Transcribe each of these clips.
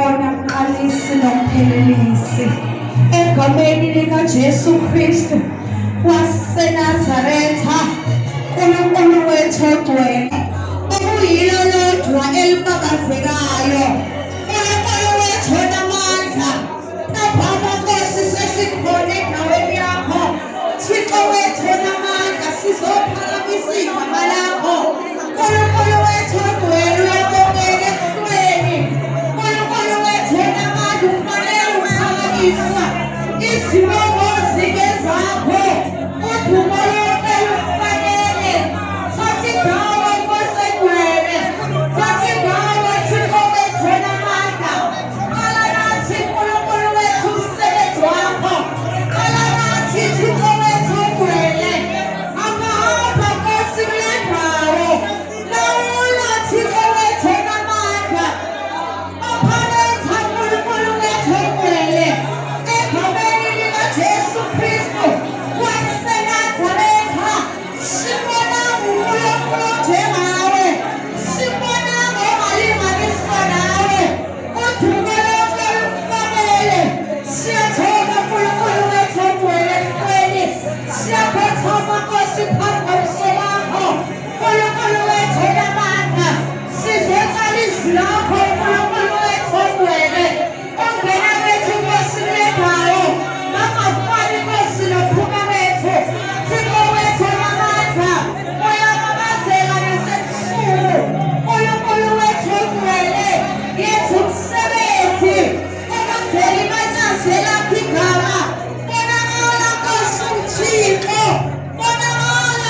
ubonakalisi nomphelelisi egameni likaJesu Kristu waseNazaretha. uNkulunkulu wethu ogcwele okuyilo lodwa elifakazekayo, uNkulunkulu wethu onamandla, naphama Nkosi sesikhona endaweni yakho. Thixo wethu onamandla, sizophakamisa igama lakho. uNkulunkulu wethu ogcwele uyabongeka esisweni. uNkulunkulu wethu onamandla, ufanele ukuphakamiswa. Izibongo zingezakho, udumo lonke lufanele. Thatha indawo Nkosi engcwele, thatha indawo Thixo wethu onamandla. Qala nathi uNkulunkulu wethu umsebenzi wakho, qala nathi Thixo wethu ogcwele. Hamba Nkosi kule ndawo, lawula Thixo wethu onamandla. Ophaletha uNkulunkulu wethu ogcwele egameni likaJesu Kristu waseNazaretha. Sibona uNkulunkulu onjengawe, sibona ongalinganiswa nawe, udumo lonke lufanele. Siyathoba uNkulunkulu wethu ogcwele esisweni, siyakhothama Nkosi phambi kobuso bakho. uNkulunkulu wethu onamandla, sizocala izwi lakho uNkulunkulu wethu ogcwele. Ongena kwethu Nkosi kule ndawo, bangafani Nkosi nophuma kwethu. Thixo wethu onamandla, uyababazela nasebusuku. uNkulunkulu wethu ogcwele, yenza umsebenzi, ubazele imanyazi elakho igama. Bonakala Nkosi uThixo, bonakala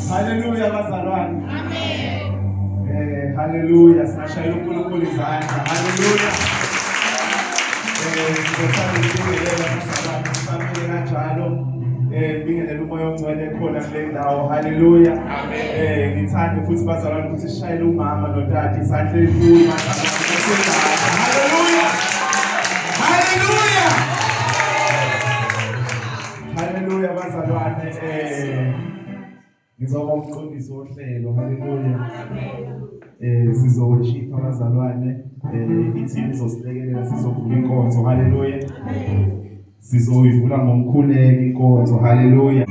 Hallelujah, bazalwane. Amen. Hallelujah. Sinashayela uNkulunkulu izandla. Hallelujah. Ngithanda ukubingelela bazalwane sisamile kanjalo. Ngibingelela umoya ongcwele khona kule ndawo. Hallelujah. Amen. Ngithanda futhi bazalwane ukuthi sishayele umama notata isandla ezinkulu bazalwane. Hallelujah. Hallelujah. Hallelujah bazalwane. Ngizoba umqondisi wohlelo. Hallelujah. Sizoshipha abazalwane ithini izosilekelela sizovula inkonzo. Hallelujah. Sizoyivula ngomkhuleko inkonzo. Hallelujah.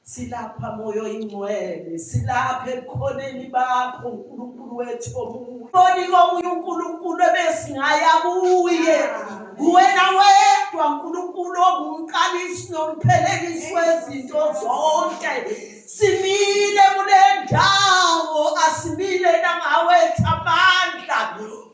Silapha moyo ingcwele, silapha ebukhoneni bakho uNkulunkulu wethu omuhle. Boni komunye uNkulunkulu ebesingaya kuye. Wena wedwa uNkulunkulu ongumqalisi nomphelelisi wezinto zonke. Simile kule ndawo, asimile nangawethu amandla.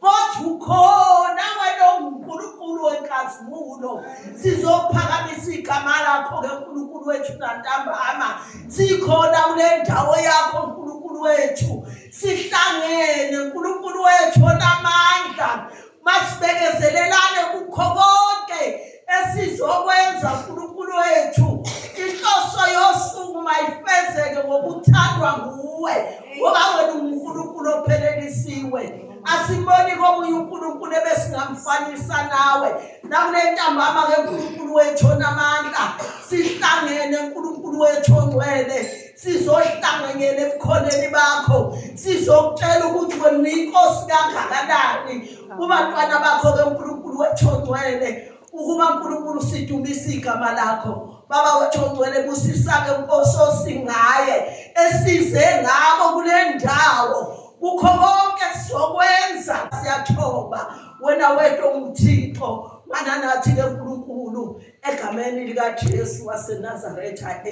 Kodwa ukhona wena uNkulunkulu wenkazimulo. Sizophakamisa igama lakho ngeNkulunkulu wethu nantambama. Sikhona kule ndawo yakho uNkulunkulu wethu. Sihlangene uNkulunkulu wethu onamandla. Masibekezelelane kukho konke esizokwenza uNkulunkulu wethu. Inhloso yosuku mayifezeke ngokuthandwa nguwe. Ngoba wena uNkulunkulu ophelelisiwe. Asiboni komunye uNkulunkulu ebesingamfanisa nawe. Nakule ntambama ngeNkulunkulu wethu onamandla. Sihlangene uNkulunkulu wethu ongcwele. Sizohlanganyela ebukhoneni bakho. Sizokutshela ukuthi wena uyinkosi kangakanani kubantwana bakho ngeNkulunkulu wethu ongcwele. Ukuba uNkulunkulu sidumisa igama lakho. Baba wethu ongcwele busisake Nkosi osingaye esize ngabo kule ndawo. Kukho konke sizokwenza siyathoba wena wedwa uMthixo mana nathi ngeNkulunkulu egameni lika Jesu waseNazaretha.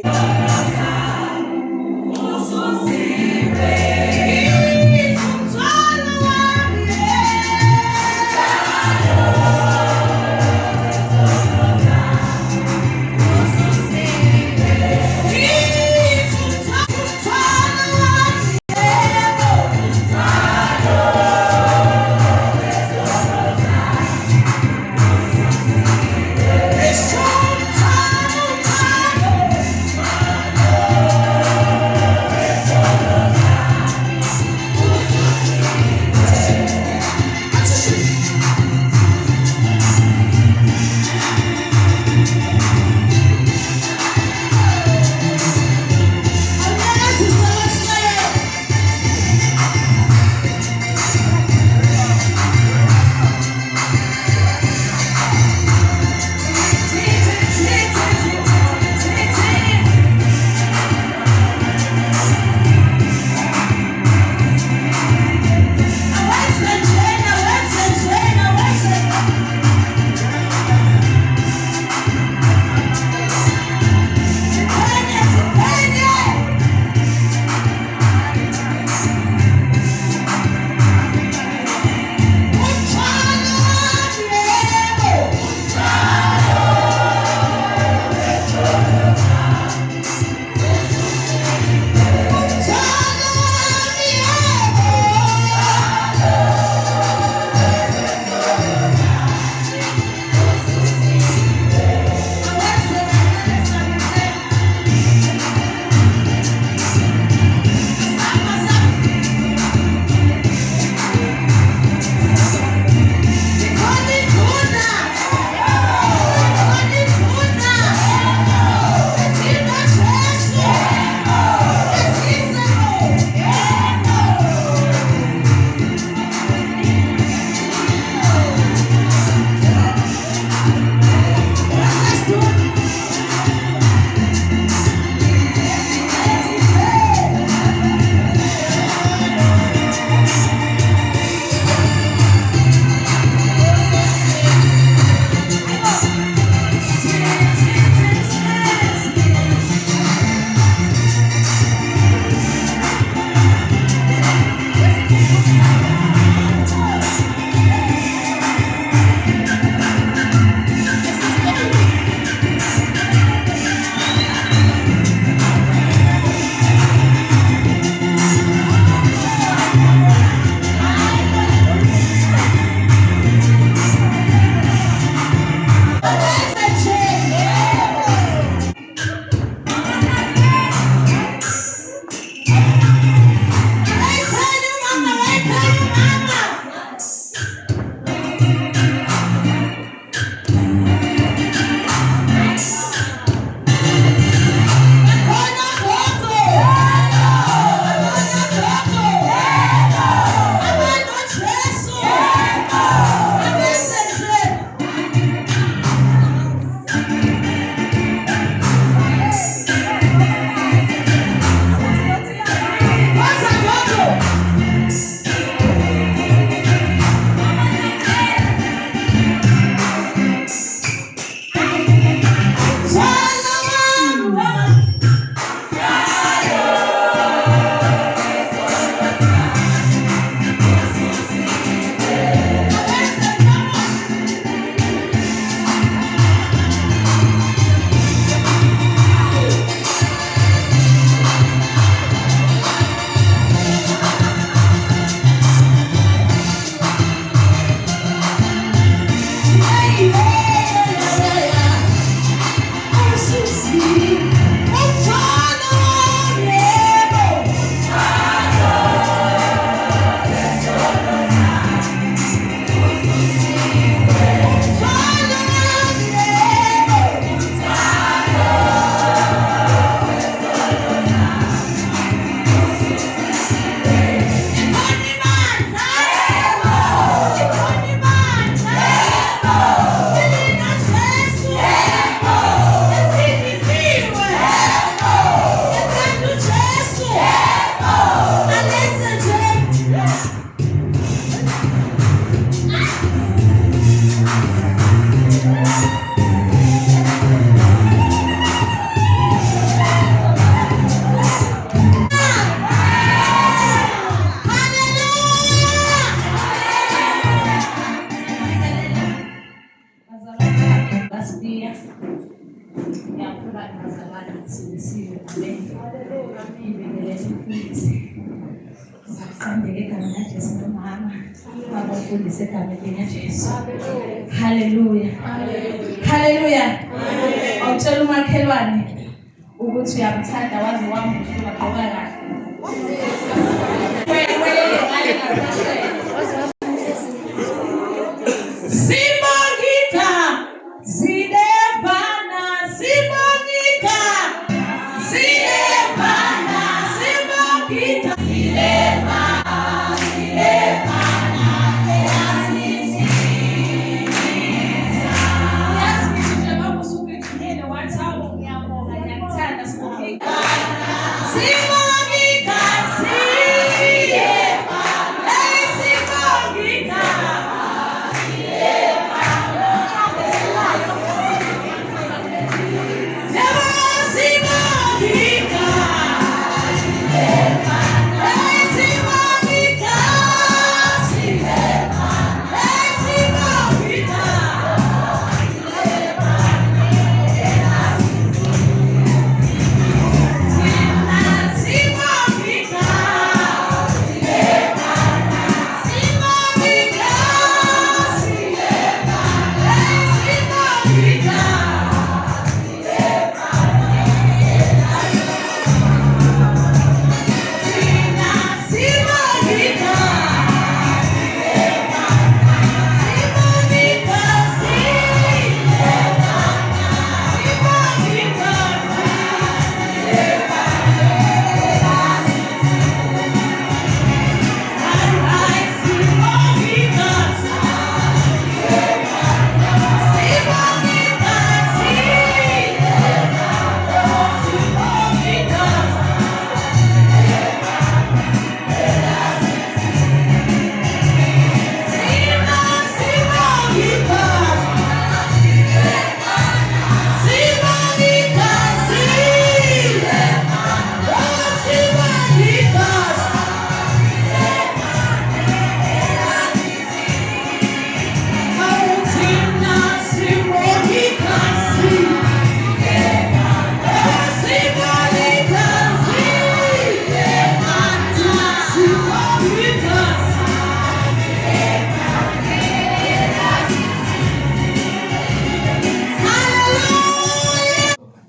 Sandeke igama likaJesu nomama. Babafundise egameni likaJesu. Haleluya. Haleluya. Awutshela umakhelwane ukuthi uyamthanda wazi wambuza ugqoka kahle. Simongita zidebana simongita zidebana simongita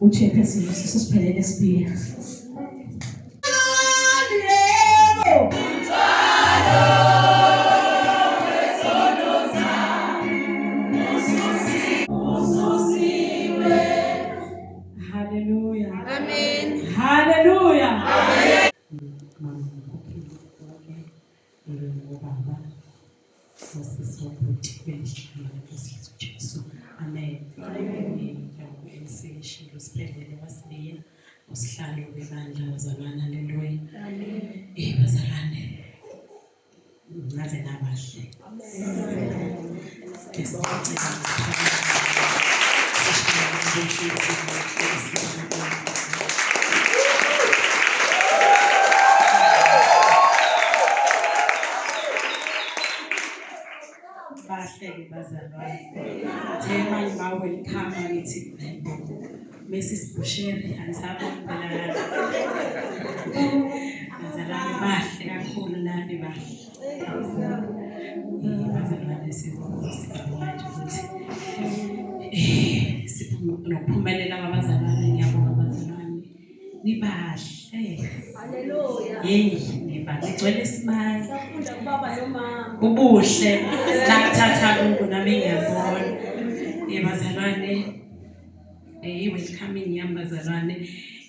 uchairperson sisiphelele sibili. Hallelujah. Amen. Hallelujah. Amen. Siphelele wasibili usihlalo webandla bazalwane. Haleluya. Amen. Bazalwane ngaze nabahle. Amen. Bahle bazalwane. Tema ma welcome ngithi Mrs. Busheri anisabonela bazalwane bahle kakhulu nani bahle bazalwane sibonga ukuthi siphumelela abazalwane. Ngiyabonga abazalwane nibahle. Haleluya. Nibahle gcwele isimanga safunda kubaba nomama ubuhle nakuthatha Mungu nami ngiyabona bazalwane. Welcoming yambazalwane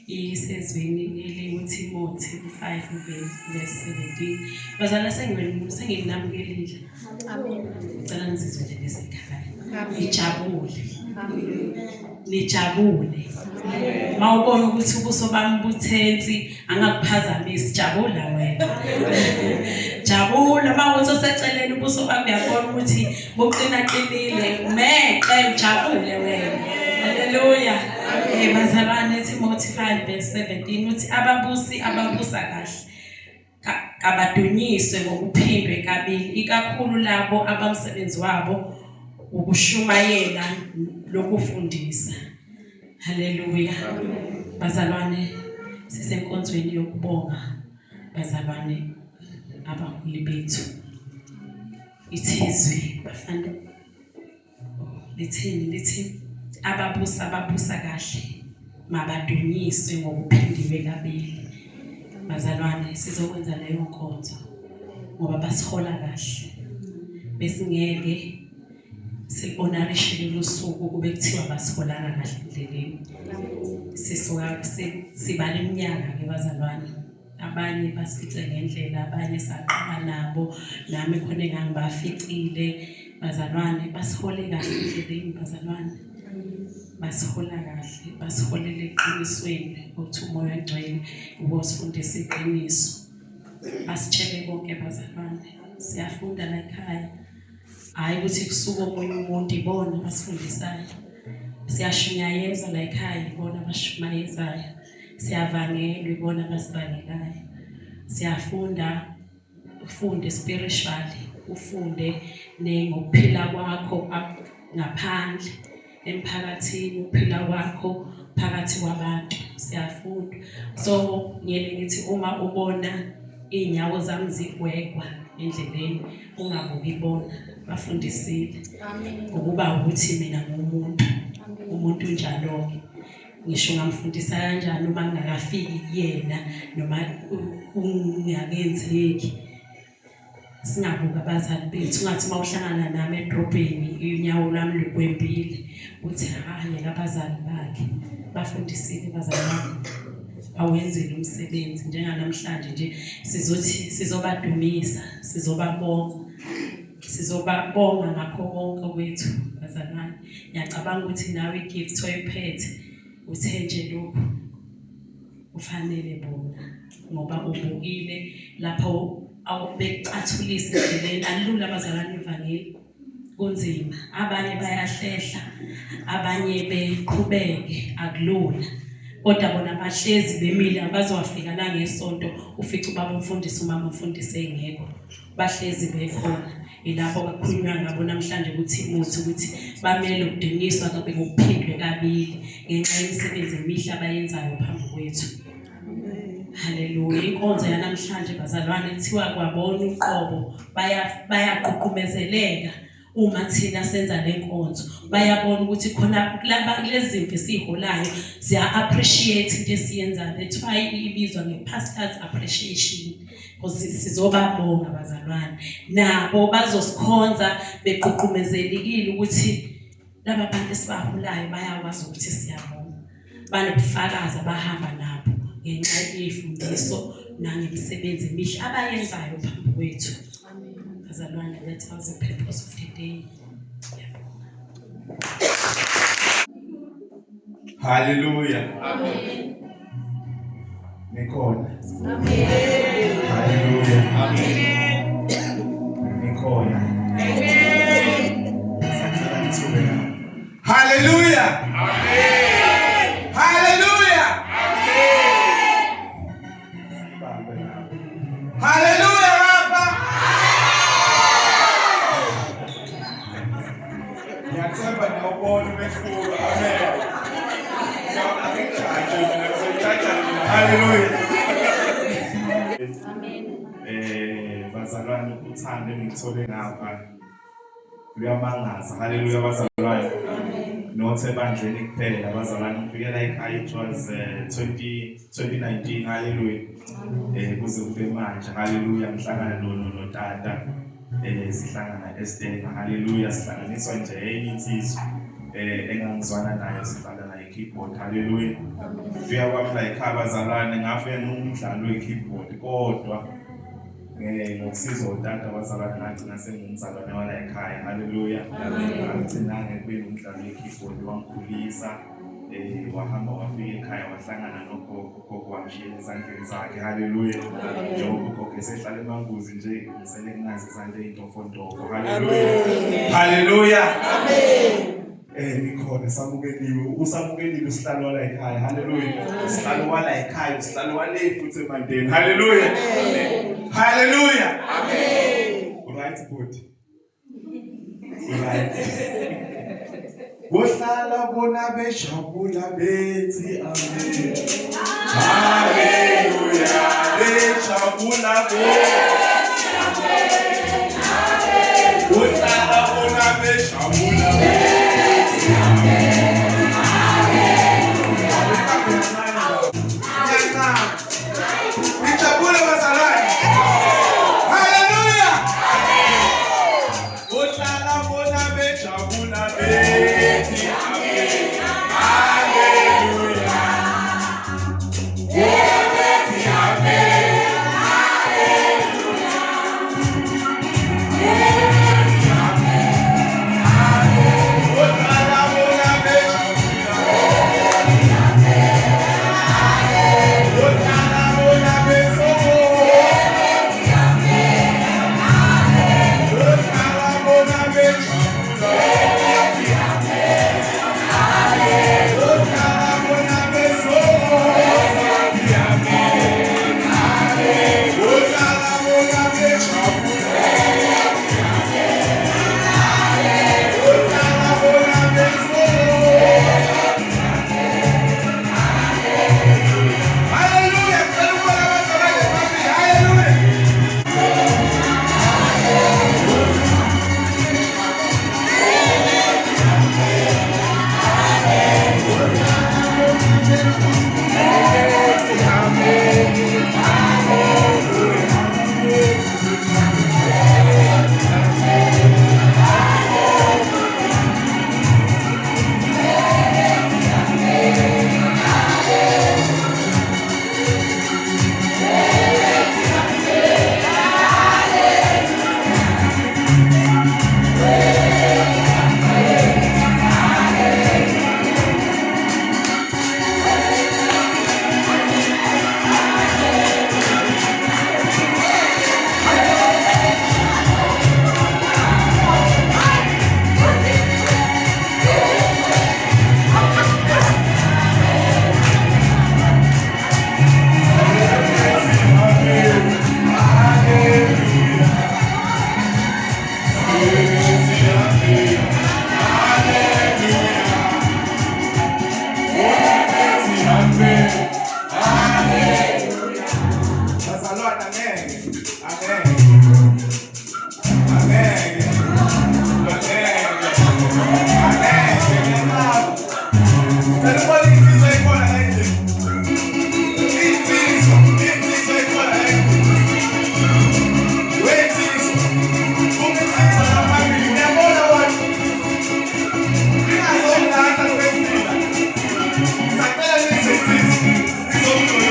isezweni eliuTimothy 5:17. Bazalwane senginamkelile. Amen. Ngicela nizizwe lesekhaya. Nijabule. Amen. Nijabule. Mawubona ukuthi ubuso bami buthensi angakuphazamisi, jabula wena. Jabula mawuthi useceleni ubuso bami uyabona ukuthi buqinaqinile, meqe ujabule wena. Haleluya. Bazalwane Timothy 5:17 uthi ababusi ababusa kahle kabadunyiswe ngokuphindwe kabili, ikakhulu labo abamsebenzi wabo ukushumayela lokufundisa. Haleluya. Bazalwane sisenkonzweni yokubonga bazalwane abaholi bethu ithizwe bafana lithi ababusa kahle mabadunyiswe ngokuphindiwe kabili. Bazalwane, sizokwenza leyo nkonzo ngoba basihola kahle besingeke sikonarishe losuku kube kuthiwa basiholana kahle endleleni. Sisuka sibale iminyaka ke bazalwane, abanye basifice ngendlela, abanye saqala nabo, nami khona engangibaficile. Bazalwane, basihole kahle endleleni. Bazalwane, basihola kahle, basiholele eqinisweni ukuthi umoya ongcwele ubosifundisa iqiniso. Basitshele konke bazalwane, siyafunda la ekhaya, hayi ukuthi kusuka omunye umuntu ibona basifundisayo. Siyashunyayeza la ekhaya, ibona abashumayezayo. Siyavangelwa, ibona abasivangelayo. Siyafunda, ufunde spiritually, ufunde ngokuphila kwakho ngaphandle emphakathini, ukuphila kwakho phakathi kwabantu. Siyafunda. So ngiyele ngithi uma ubona inyawo zami zigwegwa endleleni ungabuki bona, bafundisile ukuba ukuthi mina umuntu njalo ke. Ngisho ngamfundisa kanjani uma ngingakafiki kuyena noma ungakenzeki. Singabuka abazali bethu, ungathi uma uhlangana nami edrobheni inyawo lami ligwembile uthi hayi abazali bakhe bafundisile. Bazalwane, awenzile umsebenzi. Njenganamhlanje nje sizobadumisa, sizobabonga ngakho konke kwethu. Bazalwane, ngiyacabanga ukuthi nawe igift oyiphethe uthenje lokhu ufanele bona ngoba ubukile lapho awubecathulisa endleleni. Alula bazalwane, ivangeli kunzima, abanye bayahlehla, abanye beqhubeke, akulula. Kodwa bona bahlezi bemile, abazowafika la ngesonto ufica ubaba umfundisi umama umfundisi engekho, bahlezi bekhona. Ilapho kakhulunywa ngabo namhlanje ukuthi imuthi ukuthi bamele ukudunyiswa kabe ngokuphindwe kabili ngenxa yemisebenzi emihle abayenzayo phambi kwethu. Haleluya. Inkonzo yanamhlanje bazalwane kuthiwa kwabona uqobo bayaququmezeleka uma thina senza le nkonzo. Bayabona ukuthi khona lezi zinto esiholayo siya appreciate into esiyenzayo. That's why ibizwa nge-pastors appreciation, because sizobabonga bazalwane. Nabo bazosikhonza beququmezelekile ukuthi laba bantu esibaholayo bayakwazi ukuthi siyabonga. Banobufakazi abahamba nabo ngenxa yefundiso nangemisebenzi emihle abayenzayo phambi kwethu. Bazalwane, that was the purpose of the day. Hallelujah. Amen. Nikhona. Amen. Hallelujah. Amen. Nikhona. Amen. Hallelujah. Amen. Hallelujah. Amen. Hallelujah, Rapha. Ngiyathemba nawubona umehluko. Amen. Hallelujah. Amen. Bazalwane, uthando engithole ngapha luyamangaza. Hallelujah bazalwane. Not ebandleni kuphela bazalwane, ngifikela ekhaya it was 2019. Hallelujah. Kuze kube manje. Hallelujah. Ngihlangana notata sihlangana Esther. Hallelujah. Sihlanganiswa nje enye insizwa engangizwana nayo, sifaka nayo keyboard. Hallelujah. Fika kwami la ekhaya bazalwane, ngafike ngumdlalo we-keyboard kodwa ngokusiza utata bazalwane ngagcina sengumzalwane wala ekhaya. Hallelujah. Ngagcina ngekube umdlalo we-keyboard, wangikhulisa wahamba wafika ekhaya wahlangana nogogo wamshiyela ezandleni zakhe. Hallelujah. Njengoba ugogo esehlala emanguzi nje ngisele kungazi izandla ey'ntofontofo. Hallelujah. Hallelujah. Nikhona samukeliwe, usamukeliwe usihlalo wala ekhaya. Hallelujah. Usihlalo wala ekhaya, usihlalo wale futhi emandeni. Hallelujah. Hallelujah. Right, good. Right. Bohlala bona bejabula bethi amen. Hallelujah. Bejabula bethi Uhlala unabe jabula. Nijabule bazalwane. Hallelujah. Uhlala unabe jabula bethi. Hallelujah. Amen.